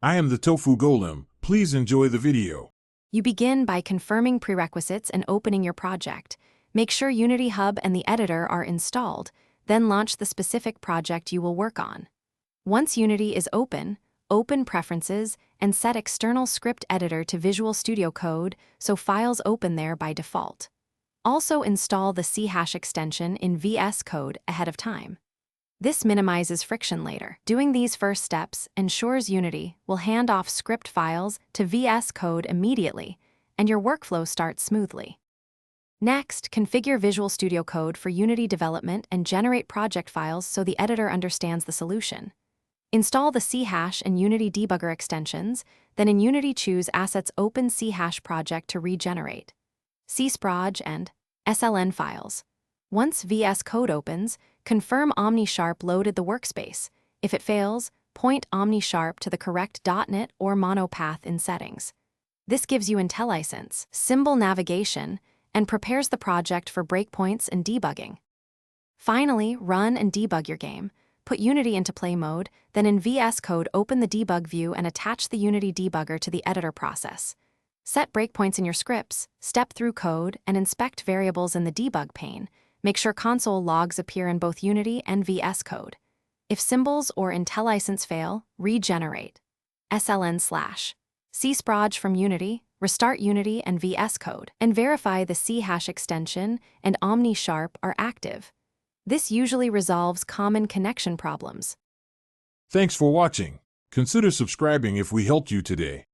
I am the Tofu Golem. Please enjoy the video. You begin by confirming prerequisites and opening your project. Make sure Unity Hub and the editor are installed, then launch the specific project you will work on. Once Unity is open Preferences and set External Script Editor to Visual Studio Code so files open there by default. Also install the CH extension in VS Code ahead of time. This minimizes friction later. Doing these first steps ensures Unity will hand off script files to VS Code immediately, and your workflow starts smoothly. Next, configure Visual Studio Code for Unity development and generate project files so the editor understands the solution. Install the CH and Unity Debugger extensions, then in Unity choose Assets Open CH Project to regenerate CSproj and SLN files. Once VS Code opens, confirm OmniSharp loaded the workspace. If it fails, point OmniSharp to the correct .NET or Mono path in settings. This gives you IntelliSense, symbol navigation, and prepares the project for breakpoints and debugging. Finally, run and debug your game. Put Unity into play mode, then in VS Code open the debug view and attach the Unity debugger to the editor process. Set breakpoints in your scripts, step through code, and inspect variables in the debug pane. Make sure console logs appear in both Unity and VS Code. If symbols or IntelliSense fail, regenerate SLN/CSproj from Unity, restart Unity and VS Code, and verify the CH extension and OmniSharp are active. This usually resolves common connection problems. Thanks for watching. Consider subscribing if we helped you today.